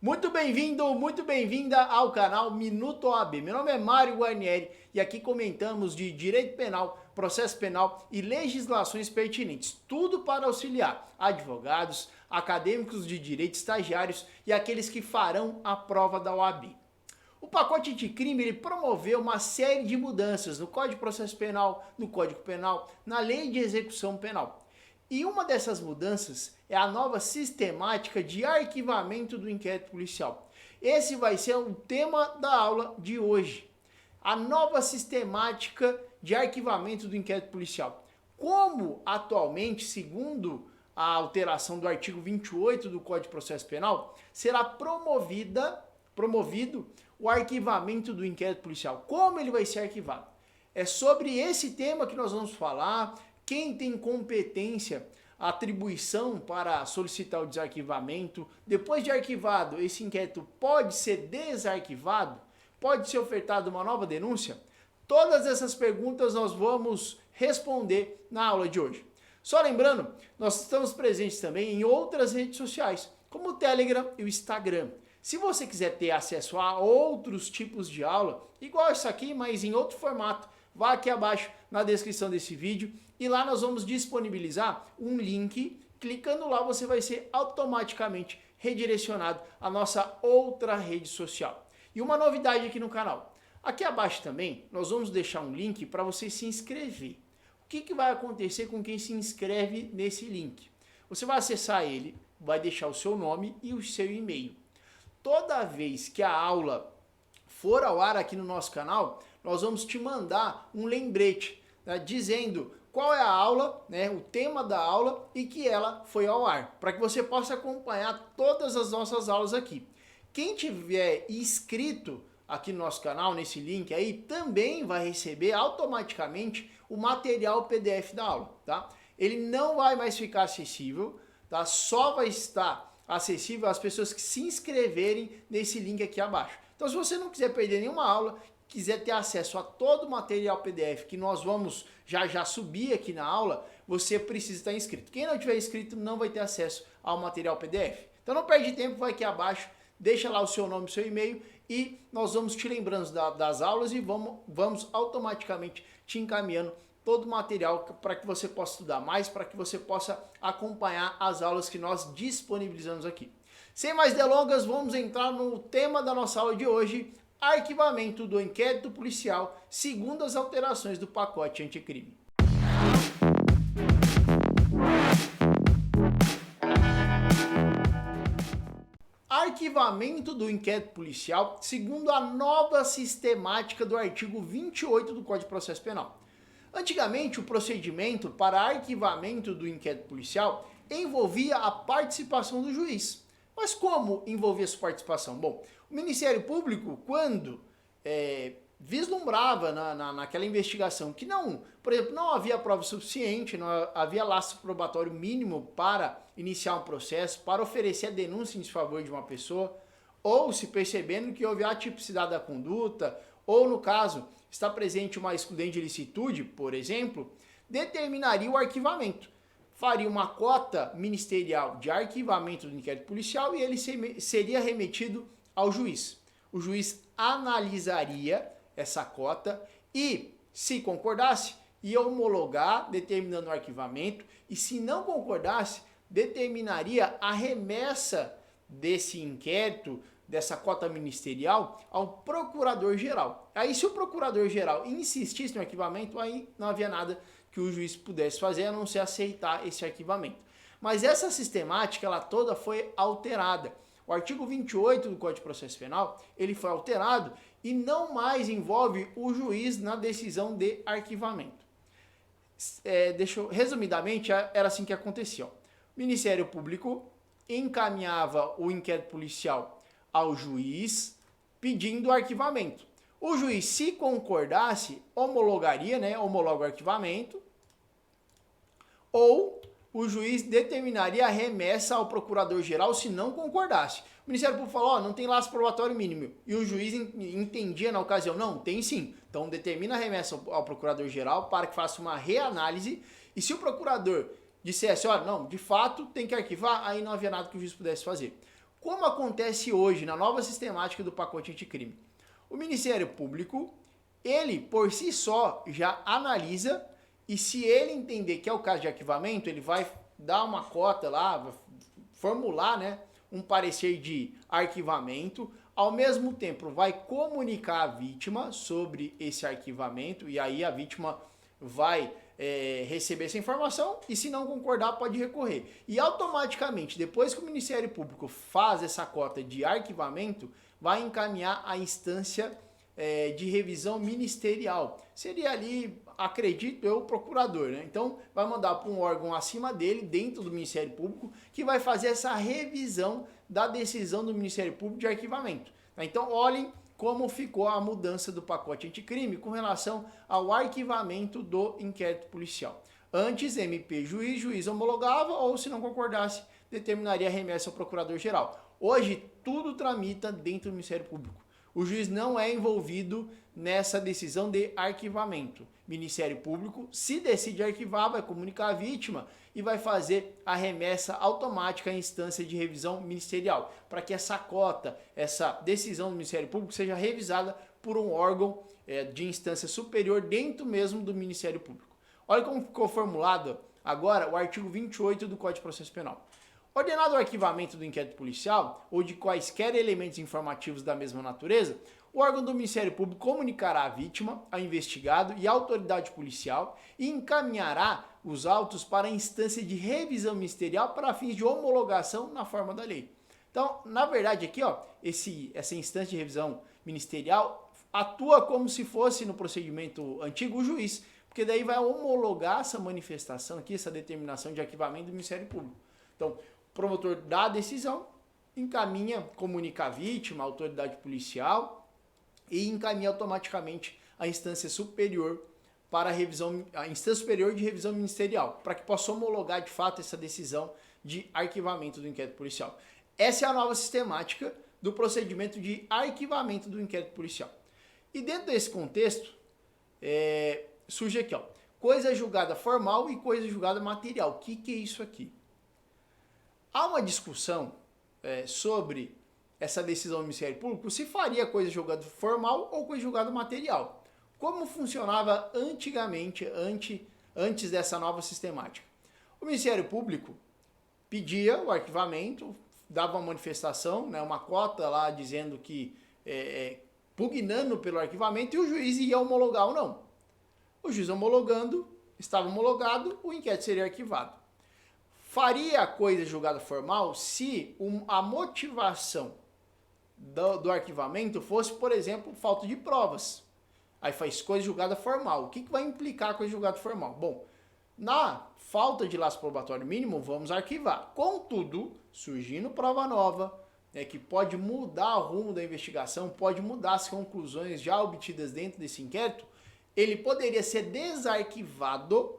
Muito bem-vindo, muito bem-vinda ao canal Minuto OAB. Meu nome é Mário Guarnieri e aqui comentamos de direito penal, processo penal e legislações pertinentes. Tudo para auxiliar advogados, acadêmicos de direito, estagiários e aqueles que farão a prova da OAB. O pacote anticrime ele promoveu uma série de mudanças no Código de Processo Penal, no Código Penal, na Lei de Execução Penal. E uma dessas mudanças é a nova sistemática de arquivamento do inquérito policial. Esse vai ser o tema da aula de hoje. A nova sistemática de arquivamento do inquérito policial. Como atualmente, segundo a alteração do artigo 28 do Código de Processo Penal, será promovido o arquivamento do inquérito policial. Como ele vai ser arquivado? É sobre esse tema que nós vamos falar. Quem tem competência, atribuição para solicitar o desarquivamento. Depois de arquivado, esse inquérito pode ser desarquivado? Pode ser ofertada uma nova denúncia? Todas essas perguntas nós vamos responder na aula de hoje. Só lembrando, nós estamos presentes também em outras redes sociais, como o Telegram e o Instagram. Se você quiser ter acesso a outros tipos de aula, igual isso aqui, mas em outro formato, vá aqui abaixo na descrição desse vídeo e lá nós vamos disponibilizar um link. Clicando lá você vai ser automaticamente redirecionado à nossa outra rede social. E uma novidade aqui no canal. Aqui abaixo também nós vamos deixar um link para você se inscrever. O que vai acontecer com quem se inscreve nesse link? Você vai acessar ele, vai deixar o seu nome e o seu e-mail. Toda vez que a aula for ao ar aqui no nosso canal, nós vamos te mandar um lembrete, né, dizendo qual é a aula, né, o tema da aula e que ela foi ao ar, para que você possa acompanhar todas as nossas aulas aqui. Quem tiver inscrito aqui no nosso canal, nesse link aí, também vai receber automaticamente o material PDF da aula, tá? Ele não vai mais ficar acessível, tá? Só vai estar acessível às pessoas que se inscreverem nesse link aqui abaixo. Então, se você não quiser perder nenhuma aula, quiser ter acesso a todo o material PDF que nós vamos já subir aqui na aula, você precisa estar inscrito. Quem não tiver inscrito não vai ter acesso ao material PDF. Então não perde tempo, vai aqui abaixo, deixa lá o seu nome e seu e-mail e nós vamos te lembrando das aulas e vamos automaticamente te encaminhando todo o material para que você possa estudar mais, para que você possa acompanhar as aulas que nós disponibilizamos aqui. Sem mais delongas, vamos entrar no tema da nossa aula de hoje, arquivamento do inquérito policial segundo as alterações do pacote anticrime. Arquivamento do inquérito policial segundo a nova sistemática do artigo 28 do Código de Processo Penal. Antigamente, o procedimento para arquivamento do inquérito policial envolvia a participação do juiz. Mas como envolvia essa participação? Bom, o Ministério Público, quando vislumbrava naquela investigação que não, por exemplo, não havia prova suficiente, não havia laço probatório mínimo para iniciar um processo, para oferecer a denúncia em desfavor de uma pessoa, ou se percebendo que houve atipicidade da conduta, ou no caso, está presente uma excludente de ilicitude, por exemplo, determinaria o arquivamento. Faria uma cota ministerial de arquivamento do inquérito policial e ele seria remetido ao juiz. O juiz analisaria essa cota e, se concordasse, ia homologar, determinando o arquivamento, e se não concordasse, determinaria a remessa desse inquérito, dessa cota ministerial, ao procurador-geral. Aí, se o procurador-geral insistisse no arquivamento, aí não havia nada que o juiz pudesse fazer, a não ser aceitar esse arquivamento. Mas essa sistemática, ela toda foi alterada. O artigo 28 do Código de Processo Penal, ele foi alterado e não mais envolve o juiz na decisão de arquivamento. Resumidamente, era assim que acontecia. O Ministério Público encaminhava o inquérito policial ao juiz pedindo o arquivamento. O juiz, se concordasse, homologaria, né, homologa o arquivamento, ou o juiz determinaria a remessa ao procurador-geral se não concordasse. O Ministério Público falou, não tem laço probatório mínimo. E o juiz entendia na ocasião, não, tem sim. Então determina a remessa ao procurador-geral para que faça uma reanálise. E se o procurador dissesse, olha, não, de fato tem que arquivar, aí não havia nada que o juiz pudesse fazer. Como acontece hoje na nova sistemática do pacote anticrime? O Ministério Público, ele por si só já analisa, e se ele entender que é o caso de arquivamento, ele vai dar uma cota lá, vai formular, né, um parecer de arquivamento, ao mesmo tempo vai comunicar a vítima sobre esse arquivamento, e aí a vítima vai receber essa informação, e se não concordar pode recorrer. E automaticamente, depois que o Ministério Público faz essa cota de arquivamento, vai encaminhar a instância de revisão ministerial. Seria ali, acredito eu, o procurador, né? Então vai mandar para um órgão acima dele, dentro do Ministério Público, que vai fazer essa revisão da decisão do Ministério Público de arquivamento. Então olhem como ficou a mudança do pacote anticrime com relação ao arquivamento do inquérito policial. Antes, MP juiz homologava, ou se não concordasse, determinaria a remessa ao procurador-geral. Hoje, tudo tramita dentro do Ministério Público. O juiz não é envolvido nessa decisão de arquivamento. Ministério Público, se decide arquivar, vai comunicar a vítima e vai fazer a remessa automática à instância de revisão ministerial, para que essa cota, essa decisão do Ministério Público seja revisada por um órgão de instância superior dentro mesmo do Ministério Público. Olha como ficou formulado agora o artigo 28 do Código de Processo Penal. Ordenado o arquivamento do inquérito policial ou de quaisquer elementos informativos da mesma natureza, o órgão do Ministério Público comunicará à vítima, ao investigado e à autoridade policial e encaminhará os autos para a instância de revisão ministerial para fins de homologação na forma da lei. Então, na verdade aqui, ó, essa instância de revisão ministerial atua como se fosse no procedimento antigo o juiz, porque daí vai homologar essa manifestação aqui, essa determinação de arquivamento do Ministério Público. Então, o promotor dá a decisão, encaminha, comunica a vítima, a autoridade policial e encaminha automaticamente a instância superior para a instância superior de revisão ministerial, para que possa homologar de fato essa decisão de arquivamento do inquérito policial. Essa é a nova sistemática do procedimento de arquivamento do inquérito policial. E dentro desse contexto, surge aqui, ó, coisa julgada formal e coisa julgada material. O que é isso aqui? Há uma discussão sobre essa decisão do Ministério Público, se faria coisa julgada formal ou coisa julgada material. Como funcionava antigamente, antes dessa nova sistemática? O Ministério Público pedia o arquivamento, dava uma manifestação, né, uma cota lá dizendo que pugnando pelo arquivamento, e o juiz ia homologar ou não. O juiz homologando, estava homologado, o inquérito seria arquivado. Faria a coisa julgada formal se a motivação do arquivamento fosse, por exemplo, falta de provas. Aí faz coisa julgada formal. O que vai implicar a coisa julgada formal? Bom, na falta de laço probatório mínimo, vamos arquivar. Contudo, surgindo prova nova, que pode mudar o rumo da investigação, pode mudar as conclusões já obtidas dentro desse inquérito, ele poderia ser desarquivado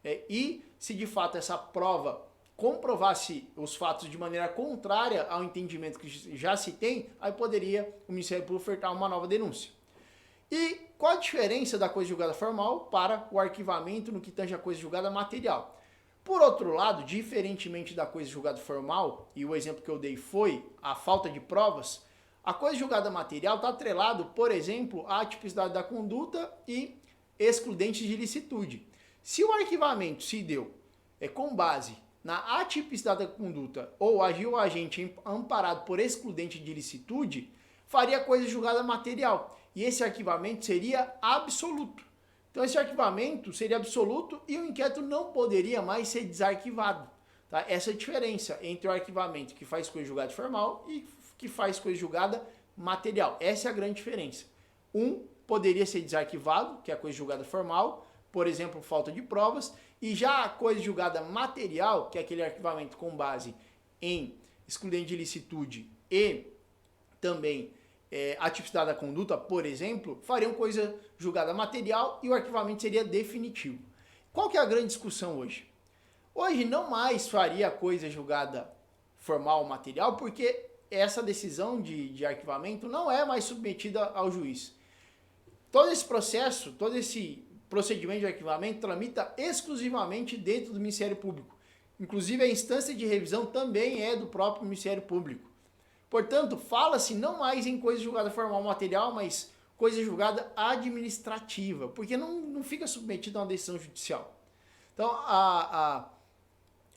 e, se de fato essa prova comprovasse os fatos de maneira contrária ao entendimento que já se tem, aí poderia o Ministério Público ofertar uma nova denúncia. E qual a diferença da coisa julgada formal para o arquivamento no que tange a coisa julgada material? Por outro lado, diferentemente da coisa julgada formal, e o exemplo que eu dei foi a falta de provas, a coisa julgada material está atrelado, por exemplo, à tipicidade da conduta e excludentes de ilicitude. Se o arquivamento se deu com base na atipicidade da conduta ou agiu o agente amparado por excludente de ilicitude, faria coisa julgada material. E esse arquivamento seria absoluto. Então esse arquivamento seria absoluto e o inquérito não poderia mais ser desarquivado. Tá? Essa é a diferença entre o arquivamento que faz coisa julgada formal e que faz coisa julgada material. Essa é a grande diferença. Um poderia ser desarquivado, que é a coisa julgada formal, por exemplo, falta de provas, e já a coisa julgada material, que é aquele arquivamento com base em excludente de ilicitude e também a tipicidade da conduta, por exemplo, fariam coisa julgada material e o arquivamento seria definitivo. Qual que é a grande discussão hoje? Hoje não mais faria coisa julgada formal ou material, porque essa decisão de arquivamento não é mais submetida ao juiz. Todo esse processo, todo esse procedimento de arquivamento tramita exclusivamente dentro do Ministério Público. Inclusive a instância de revisão também é do próprio Ministério Público. Portanto, fala-se não mais em coisa julgada formal material, mas coisa julgada administrativa, porque não fica submetido a uma decisão judicial. Então,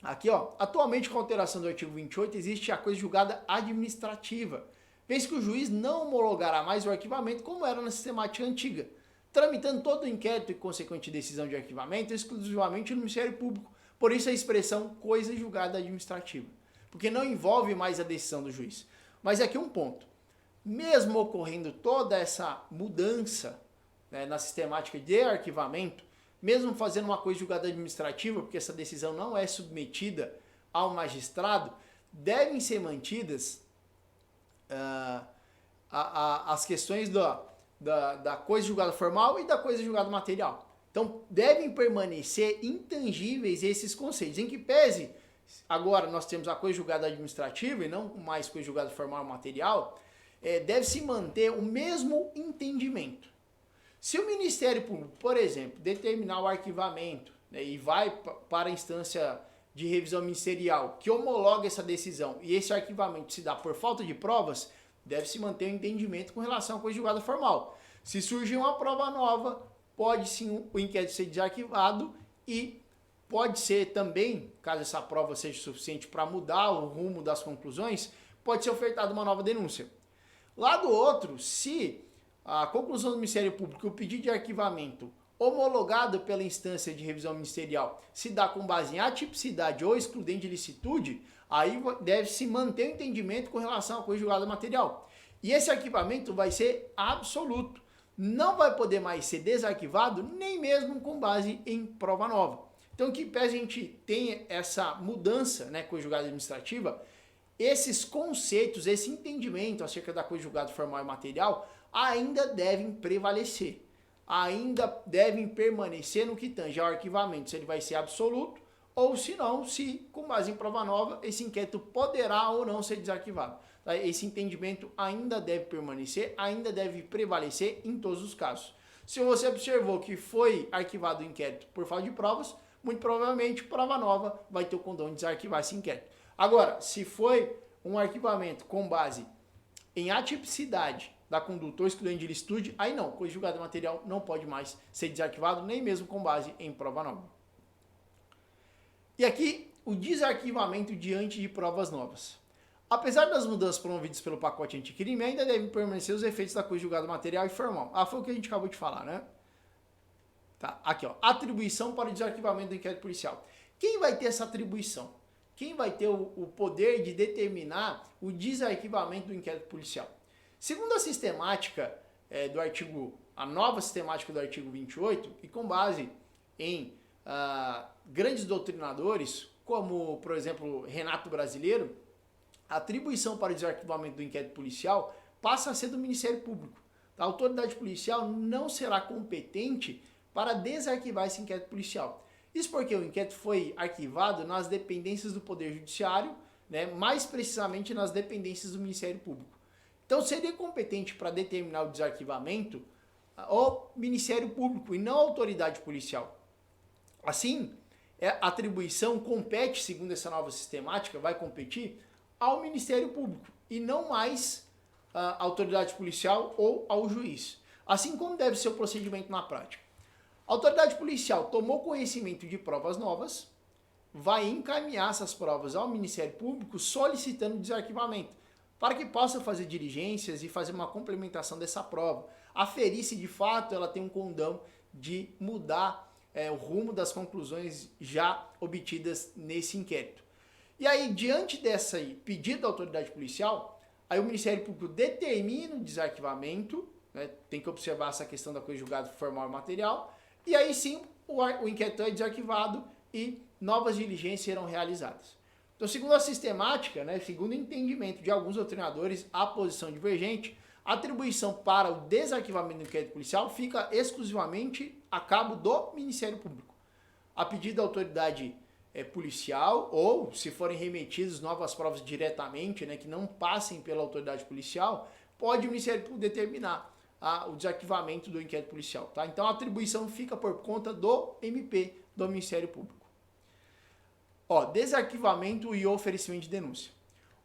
aqui, ó, atualmente com a alteração do artigo 28, existe a coisa julgada administrativa, vez que o juiz não homologará mais o arquivamento como era na sistemática antiga, tramitando todo o inquérito e consequente decisão de arquivamento exclusivamente no Ministério Público. Por isso a expressão coisa julgada administrativa, porque não envolve mais a decisão do juiz. Mas aqui um ponto, mesmo ocorrendo toda essa mudança, né, na sistemática de arquivamento, mesmo fazendo uma coisa julgada administrativa, porque essa decisão não é submetida ao magistrado, devem ser mantidas as questões da coisa julgada formal e da coisa julgada material. Então, devem permanecer intangíveis esses conceitos, em que pese, agora nós temos a coisa julgada administrativa e não mais coisa julgada formal e material, deve-se manter o mesmo entendimento. Se o Ministério Público, por exemplo, determinar o arquivamento, né, e vai para a instância de revisão ministerial que homologa essa decisão e esse arquivamento se dá por falta de provas, deve-se manter o entendimento com relação à coisa julgada formal. Se surgir uma prova nova, pode sim o inquérito ser desarquivado e pode ser também, caso essa prova seja suficiente para mudar o rumo das conclusões, pode ser ofertada uma nova denúncia. Lá do outro, se a conclusão do Ministério Público, o pedido de arquivamento homologado pela instância de revisão ministerial, se dá com base em atipicidade ou excludente de licitude, aí deve-se manter o entendimento com relação à coisa julgada material. E esse arquivamento vai ser absoluto. Não vai poder mais ser desarquivado, nem mesmo com base em prova nova. Então, que pese a gente tenha essa mudança, né, coisa julgada administrativa, esses conceitos, esse entendimento acerca da coisa julgada formal e material ainda devem prevalecer. Ainda devem permanecer no que tange ao arquivamento, se ele vai ser absoluto, ou se não, se com base em prova nova, esse inquérito poderá ou não ser desarquivado. Esse entendimento ainda deve permanecer, ainda deve prevalecer em todos os casos. Se você observou que foi arquivado o inquérito por falta de provas, muito provavelmente prova nova vai ter o condão de desarquivar esse inquérito. Agora, se foi um arquivamento com base em atipicidade da conduta ou excludente de licitude, aí não, coisa julgada material não pode mais ser desarquivado, nem mesmo com base em prova nova. E aqui, o desarquivamento diante de provas novas. Apesar das mudanças promovidas pelo pacote anticrime, ainda devem permanecer os efeitos da coisa julgada material e formal. Foi o que a gente acabou de falar, né? Tá, aqui, ó, atribuição para o desarquivamento do inquérito policial. Quem vai ter essa atribuição? Quem vai ter o poder de determinar o desarquivamento do inquérito policial? Segundo a sistemática do artigo, a nova sistemática do artigo 28, e com base em grandes doutrinadores, como, por exemplo, Renato Brasileiro, a atribuição para o desarquivamento do inquérito policial passa a ser do Ministério Público. A autoridade policial não será competente para desarquivar esse inquérito policial. Isso porque o inquérito foi arquivado nas dependências do Poder Judiciário, né, mais precisamente nas dependências do Ministério Público. Então seria competente para determinar o desarquivamento o Ministério Público e não a autoridade policial. Assim, a atribuição compete, segundo essa nova sistemática, vai competir ao Ministério Público e não mais à autoridade policial ou ao juiz. Assim como deve ser o procedimento na prática. A autoridade policial tomou conhecimento de provas novas, vai encaminhar essas provas ao Ministério Público solicitando desarquivamento, para que possa fazer diligências e fazer uma complementação dessa prova, aferir se de fato ela tem um condão de mudar o rumo das conclusões já obtidas nesse inquérito. E aí, diante desse pedido da autoridade policial, aí o Ministério Público determina o desarquivamento, né, tem que observar essa questão da coisa julgada formal e material, e aí sim o inquérito é desarquivado e novas diligências serão realizadas. Então, segundo a sistemática, né, segundo o entendimento de alguns doutrinadores, a posição divergente, a atribuição para o desarquivamento do inquérito policial fica exclusivamente a cabo do Ministério Público. A pedido da autoridade policial, ou se forem remetidas novas provas diretamente, né, que não passem pela autoridade policial, pode o Ministério Público determinar o desarquivamento do inquérito policial. Tá? Então a atribuição fica por conta do MP, do Ministério Público. Desarquivamento e oferecimento de denúncia.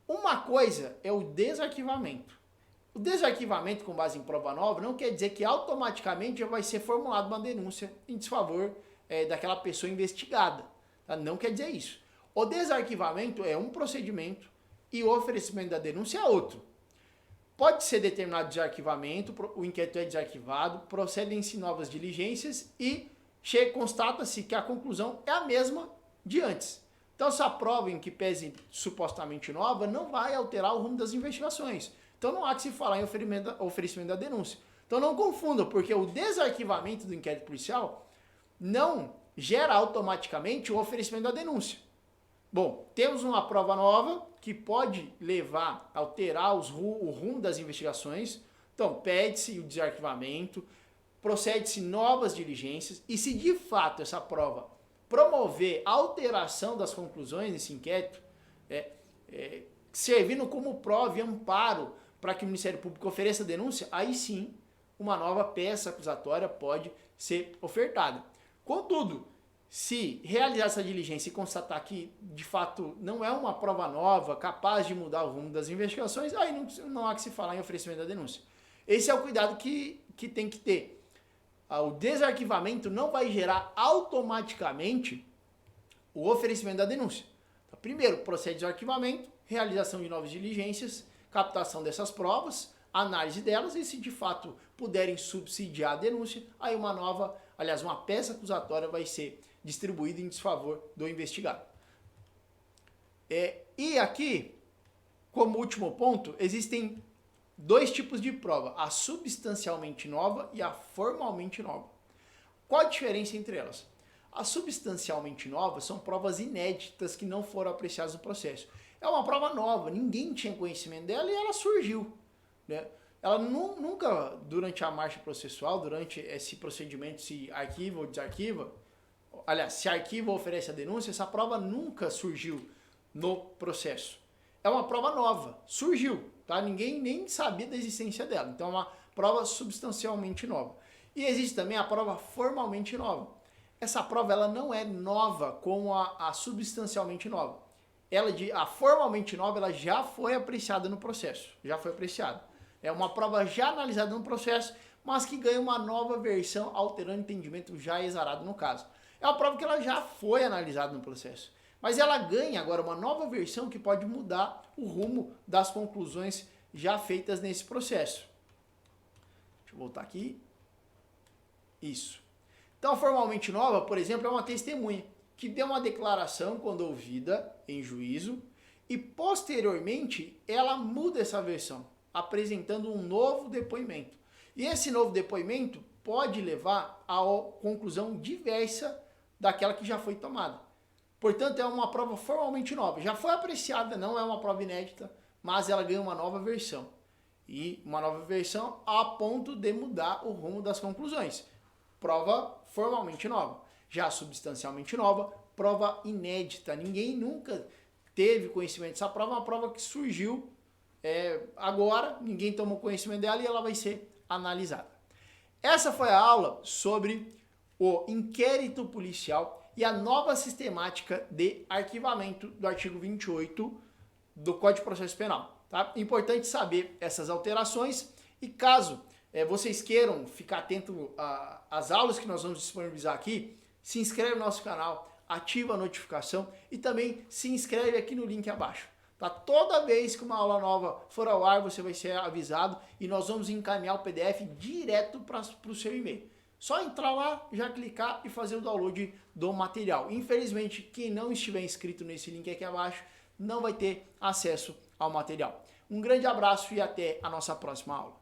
Uma coisa é o desarquivamento. O desarquivamento com base em prova nova não quer dizer que automaticamente já vai ser formulada uma denúncia em desfavor daquela pessoa investigada. Tá? Não quer dizer isso. O desarquivamento é um procedimento e o oferecimento da denúncia é outro. Pode ser determinado desarquivamento, o inquérito é desarquivado, procedem-se novas diligências e constata-se que a conclusão é a mesma de antes. Então, essa prova, em que pese supostamente nova, não vai alterar o rumo das investigações. Então, não há que se falar em oferecimento da denúncia. Então, não confundam, porque o desarquivamento do inquérito policial não gera automaticamente o oferecimento da denúncia. Bom, temos uma prova nova que pode levar a alterar o rumo das investigações. Então, pede-se o desarquivamento, procede-se novas diligências e se de fato essa prova promover alteração das conclusões desse inquérito, servindo como prova e amparo para que o Ministério Público ofereça denúncia, aí sim uma nova peça acusatória pode ser ofertada. Contudo, se realizar essa diligência e constatar que de fato não é uma prova nova capaz de mudar o rumo das investigações, aí não há que se falar em oferecimento da denúncia. Esse é o cuidado que tem que ter. O desarquivamento não vai gerar automaticamente o oferecimento da denúncia. Então, primeiro, procede o arquivamento, realização de novas diligências, captação dessas provas, análise delas e se de fato puderem subsidiar a denúncia, aí uma peça acusatória vai ser distribuída em desfavor do investigado. E aqui, como último ponto, existem dois tipos de prova, a substancialmente nova e a formalmente nova. Qual a diferença entre elas? As substancialmente novas são provas inéditas que não foram apreciadas no processo. É uma prova nova, ninguém tinha conhecimento dela e ela surgiu. Né? Ela nunca, durante a marcha processual, durante esse procedimento, se arquiva ou desarquiva, aliás, se arquiva ou oferece a denúncia, essa prova nunca surgiu no processo. É uma prova nova, surgiu. Tá? Ninguém nem sabia da existência dela. Então é uma prova substancialmente nova. E existe também a prova formalmente nova. Essa prova ela não é nova como a substancialmente nova. A formalmente nova ela já foi apreciada no processo. Já foi apreciada. É uma prova já analisada no processo, mas que ganha uma nova versão alterando o entendimento já exarado no caso. É uma prova que ela já foi analisada no processo. Mas ela ganha agora uma nova versão que pode mudar o rumo das conclusões já feitas nesse processo. Deixa eu voltar aqui. Isso. Então, a formalmente nova, por exemplo, é uma testemunha que deu uma declaração quando ouvida em juízo e posteriormente ela muda essa versão, apresentando um novo depoimento. E esse novo depoimento pode levar a conclusão diversa daquela que já foi tomada. Portanto, é uma prova formalmente nova. Já foi apreciada, não é uma prova inédita, mas ela ganha uma nova versão. E uma nova versão a ponto de mudar o rumo das conclusões. Prova formalmente nova. Já substancialmente nova, prova inédita. Ninguém nunca teve conhecimento dessa prova, é uma prova que surgiu agora, ninguém tomou conhecimento dela e ela vai ser analisada. Essa foi a aula sobre o inquérito policial e a nova sistemática de arquivamento do artigo 28 do Código de Processo Penal. Tá? Importante saber essas alterações e caso vocês queiram ficar atento às aulas que nós vamos disponibilizar aqui, se inscreve no nosso canal, ativa a notificação e também se inscreve aqui no link abaixo. Tá? Toda vez que uma aula nova for ao ar, você vai ser avisado e nós vamos encaminhar o PDF direto para o seu e-mail. Só entrar lá, já clicar e fazer o download do material. Infelizmente, quem não estiver inscrito nesse link aqui abaixo não vai ter acesso ao material. Um grande abraço e até a nossa próxima aula.